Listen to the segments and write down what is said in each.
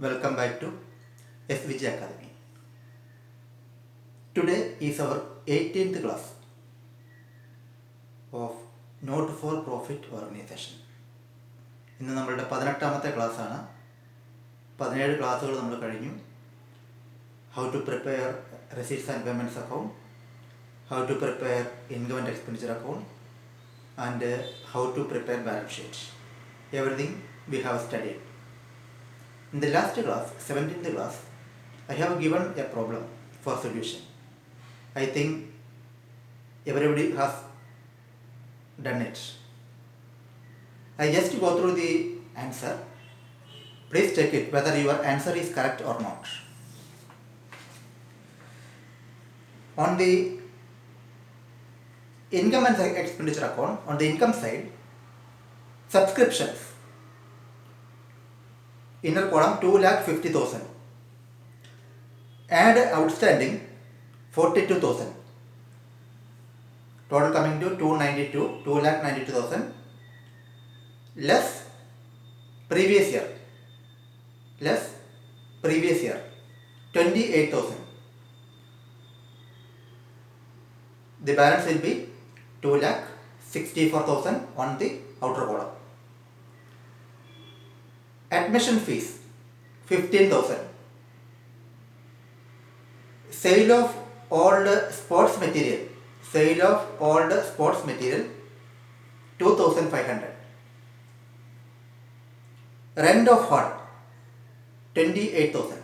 Welcome back to SVG Academy. Today is our 18th class of Not for Profit Organization. ഇന്ന് നമ്മളുടെ 18ാമത്തെ ക്ലാസ്സാണ്. 17 ക്ലാസ്സുകൾ നമ്മൾ കഴിഞ്ഞു. How to prepare receipts and payments account, how to prepare income and expenditure account, and how to prepare balance sheet. Everything we have studied. In the last class, 17th class, I have given a problem for solution. I think everybody has done it. I just go through the answer. Please check it whether your answer is correct or not. On the income and expenditure account, on the income side, subscriptions. Inner column 2,50,000. Add outstanding 42,000. Total coming to 2,92,000 less previous year 28,000. The balance will be 2,64,000 on the outer column. Admission fees 15,000. Sale of old sports material 2,500. Rent of hall 28,000.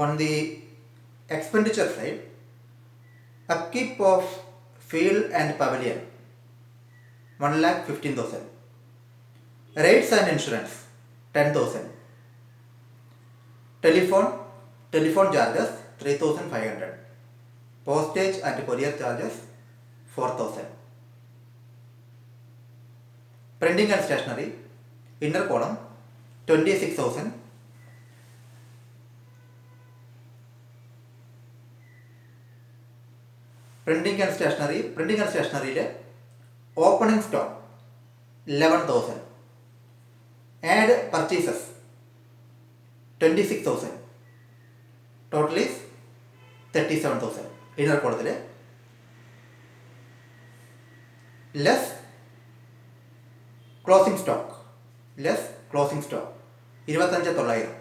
On the expenditure side, upkeep of field and pavilion 1,15,000. Rates and insurance 10,000. Telephone charges 3,500. Postage and courier charges 4,000. Printing and stationery, inner column 26,000. Printing and stationery opening stock 11,000. Add purchases 26,000. Total is 37,000. Inner column less closing stock 25,900.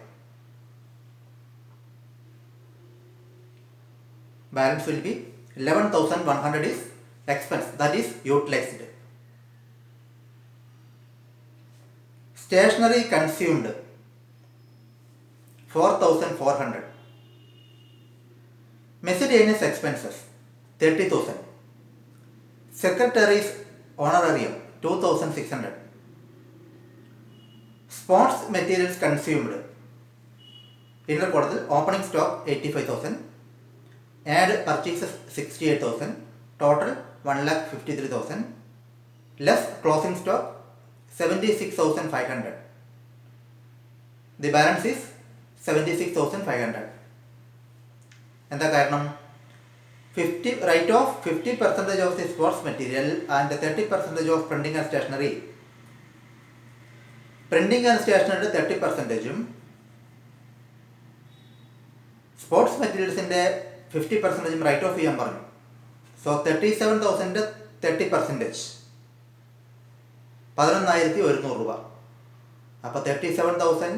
Balance will be 11,100 is expense, that is utilized. Stationery consumed 4,400. Miscellaneous expenses 30,000. Secretary's honorarium 2,600. Sports materials consumed, inner column opening stock 85,000. Add purchases 68,000. Total 1,53,000. Less closing stock 76,500. The balance is 76,500. എന്താ കാരണം 50 write off 50% of the sports material and 30% of printing and stationery. Printing and stationery 30%, sports മെറ്റീരിയൽസിൻ്റെ 50% write off ചെയ്യാൻ പറഞ്ഞു. So 37,000 30%, 11,100 രൂപ. അപ്പോൾ 37,000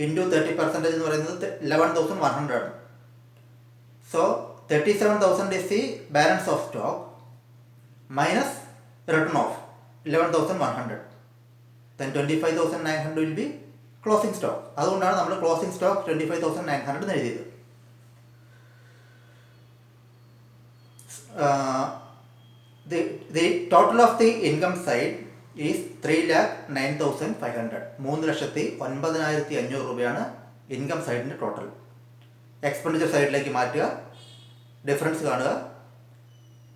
into 30% എന്ന് പറയുന്നത് 11,100 ആണ്. So 37,000 is the balance of stock minus written off 11,100. Then 25,900 will be closing stock. അതുകൊണ്ടാണ് നമ്മൾ ക്ലോസിംഗ് സ്റ്റോക്ക് 25,900 എന്ന് എഴുതിയത്. The total of the income side is 3,09,500. 3,09,500 രൂപയാണ് ഇൻകം സൈഡിൻ്റെ ടോട്ടൽ. എക്സ്പെൻഡിച്ചർ സൈഡിലേക്ക് മാറ്റുക, ഡിഫറൻസ് കാണുക.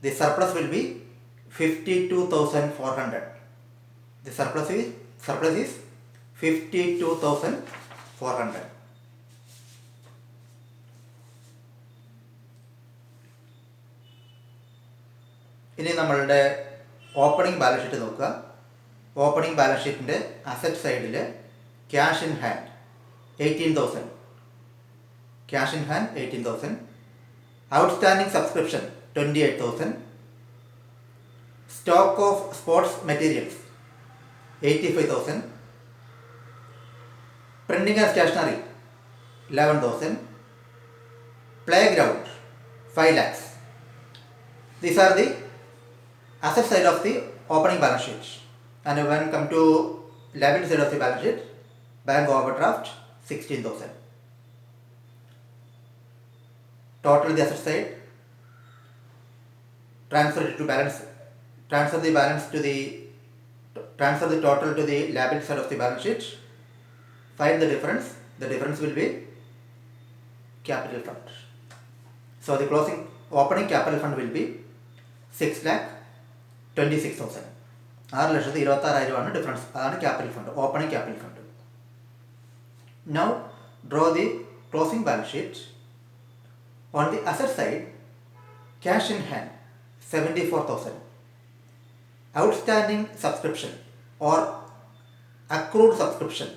The surplus will be 52,400. The surplus is 52,400. ഇനി നമ്മളുടെ ഓപ്പണിംഗ് ബാലൻസ് ഷീറ്റ് നോക്കുക. ഓപ്പണിംഗ് ബാലൻസ് ഷീറ്റിൻ്റെ അസറ്റ് സൈഡിൽ cash in hand 18,000, cash in hand 18,000, outstanding subscription 28,000, stock of sports materials 85,000, printing and stationery 11,000, playground 5 lakhs. These are the asset side of the opening balance sheet. And when come to liability side of the balance sheet, bank overdraft 16,000. Total the asset side, transfer the total to the liability side of the balance sheet. Find the difference. The difference will be capital fund. So the opening capital fund will be 6,26,000. 6,26,000 difference. That is capital fund, opening capital fund. Now draw the closing balance sheet. On the asset side, cash in hand 74,000, outstanding subscription or accrued subscription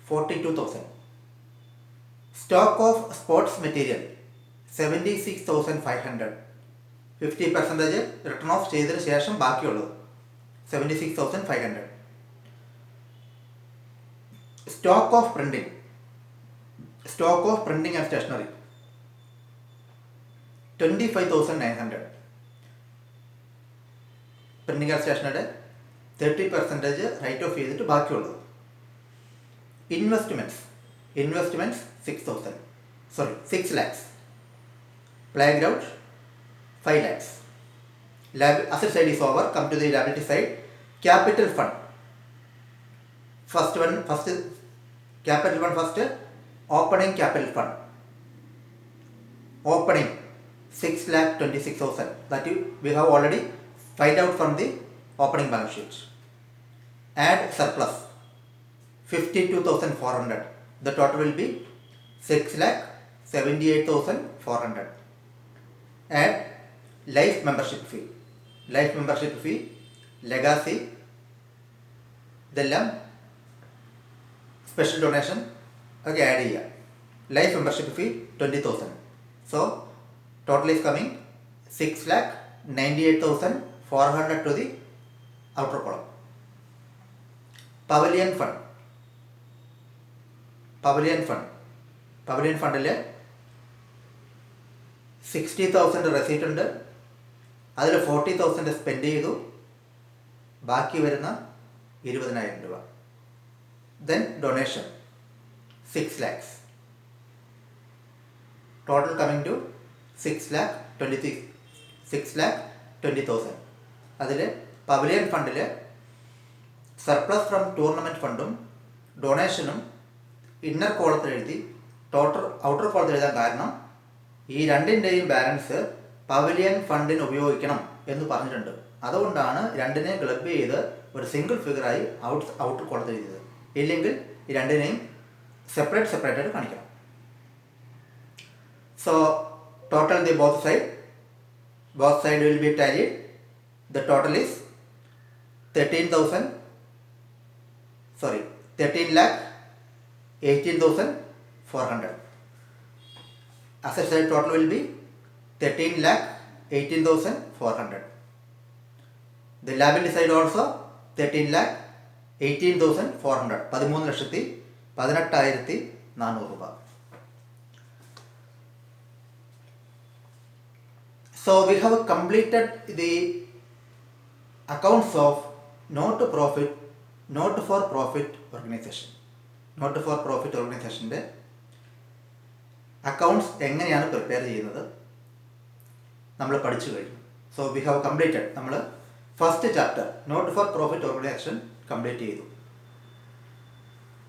42,000, stock of sports material 76,500, 50% return off ചെയ്തതിന് ശേഷം ബാക്കിയുള്ളത് 76,500. stock of printing and stationery 25,900. Printing and stationery 30% write off ചെയ്തിട്ട് ബാക്കിയുള്ളത്. Investments 6 lakhs. Playground 5 lakhs. Asset side is over. Come to the liability side. Capital fund. First capital fund first. Opening capital fund. Opening 6,26,000. That we have already find out from the opening balance sheet. Add surplus 52,400. The total will be 6,78,400. Add life membership fee, legacy, ഇതെല്ലാം special donation ഒക്കെ add ചെയ്യുക. Life membership fee 20,000. So total is coming 6,98,400 to the outer column. Pavilion ഫണ്ടിൽ 60,000 receipt ഉണ്ട്. അതിൽ 40,000 spend ചെയ്തു. ബാക്കി വരുന്ന 20,000 രൂപ. Then donation 6 lakhs. Total coming to 6,20,000. അതിൽ പവലിയൻ ഫണ്ടിൽ സർപ്ലസ് ഫ്രം ടൂർണമെൻറ്റ് ഫണ്ടും ഡൊണേഷനും ഇന്നർ കോളത്തിൽ എഴുതി ഔട്ടർ കോളത്തിൽ എഴുതാൻ കാരണം ഈ രണ്ടിൻ്റെയും ബാലൻസ് പവലിയൻ ഫണ്ടിന് ഉപയോഗിക്കണം എന്ന് പറഞ്ഞിട്ടുണ്ട്. അതുകൊണ്ടാണ് രണ്ടിനെ ക്ലബ് ചെയ്ത് ഒരു സിംഗിൾ ഫിഗറായി ഔട്ടർ കോളത്തിൽ എഴുതിയത്. ഇല്ലെങ്കിൽ ഈ രണ്ടിനെയും സെപ്പറേറ്റ് ആയിട്ട് കാണിക്കണം. So total the both side will be tallied. The total is 13,18,400. Asset side total will be 13,18,400. The liability side also 13,18,400. 13,18,400 രൂപ. So we have completed the accounts of not for profit organization. Not for profit organizationന്റെ accounts എങ്ങനെയാണ് prepare ചെയ്യുന്നത് നമ്മൾ പഠിച്ചു കഴിഞ്ഞു. So we have completed. നമ്മൾ first chapter not for profit organization complete ചെയ്തു.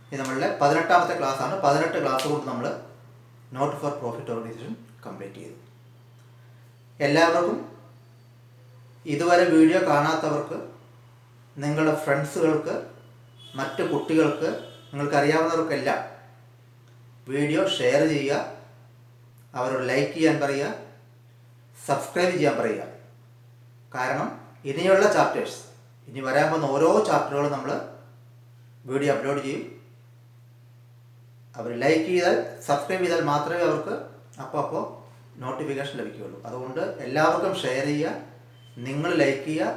ഇത് നമ്മളുടെ 18ാമത്തെ ക്ലാസ്സാണ്. 18 ക്ലാസ് കൊണ്ട് നമ്മൾ not for profit organization complete ചെയ്തു. എല്ലാവർക്കും ഇതുവരെ വീഡിയോ കാണാത്തവർക്ക്, നിങ്ങളുടെ ഫ്രണ്ട്സുകൾക്ക്, മറ്റ് കുട്ടികൾക്ക്, നിങ്ങൾക്കറിയാവുന്നവർക്കെല്ലാം വീഡിയോ ഷെയർ ചെയ്യുക, അവരോട് ലൈക്ക് ചെയ്യാൻ പറയുക, സബ്സ്ക്രൈബ് ചെയ്യാൻ പറയുക. കാരണം ഇനിയുള്ള ചാപ്റ്റേഴ്സ്, ഇനി വരാൻ പോകുന്ന ഓരോ ചാപ്റ്ററുകളും നമ്മൾ വീഡിയോ അപ്ലോഡ് ചെയ്യും. അവർ ലൈക്ക് ചെയ്താൽ, സബ്സ്ക്രൈബ് ചെയ്താൽ മാത്രമേ അവർക്ക് അപ്പോൾ നോട്ടിഫിക്കേഷൻ ലഭിക്കുകയുള്ളൂ. അതുകൊണ്ട് എല്ലാവർക്കും ഷെയർ ചെയ്യുക, നിങ്ങൾ ലൈക്ക് ചെയ്യുക,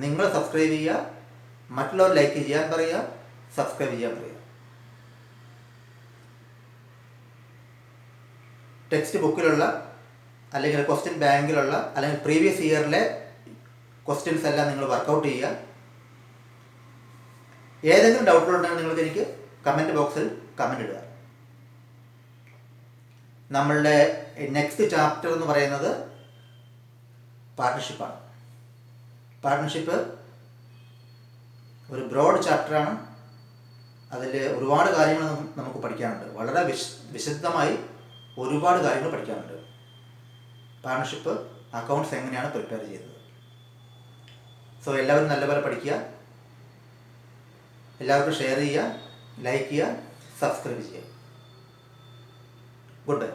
നിങ്ങൾ സബ്സ്ക്രൈബ് ചെയ്യുക, മറ്റുള്ളവർ ലൈക്ക് ചെയ്യാൻ പറയുക, സബ്സ്ക്രൈബ് ചെയ്യാൻ പറയുക. ടെക്സ്റ്റ് ബുക്കിലുള്ള അല്ലെങ്കിൽ ക്വസ്റ്റ്യൻ ബാങ്കിലുള്ള അല്ലെങ്കിൽ പ്രീവിയസ് ഇയറിലെ ക്വസ്റ്റ്യൻസ് എല്ലാം നിങ്ങൾ വർക്കൗട്ട് ചെയ്യുക. ഏതെങ്കിലും ഡൗട്ടുകളുണ്ടെങ്കിൽ നിങ്ങൾക്ക് എനിക്ക് കമൻറ്റ് ബോക്സിൽ കമൻറ്റ് ഇടുക. നമ്മളുടെ നെക്സ്റ്റ് ചാപ്റ്റർ എന്ന് പറയുന്നത് പാർട്ട്ണർഷിപ്പാണ്. പാർട്ട്ണർഷിപ്പ് ഒരു ബ്രോഡ് ചാപ്റ്ററാണ്. അതിൽ ഒരുപാട് കാര്യങ്ങൾ നമുക്ക് പഠിക്കാനുണ്ട്. വളരെ വിശദമായി ഒരുപാട് കാര്യങ്ങൾ പഠിക്കാനുണ്ട്. പാർട്ട്ണർഷിപ്പ് അക്കൗണ്ട്സ് എങ്ങനെയാണ് പ്രിപ്പയർ ചെയ്തത്. സോ എല്ലാവരും നല്ലപോലെ പഠിക്കുക, എല്ലാവർക്കും ഷെയർ ചെയ്യുക, ലൈക്ക് ചെയ്യുക, സബ്സ്ക്രൈബ് ചെയ്യുക. Good bye.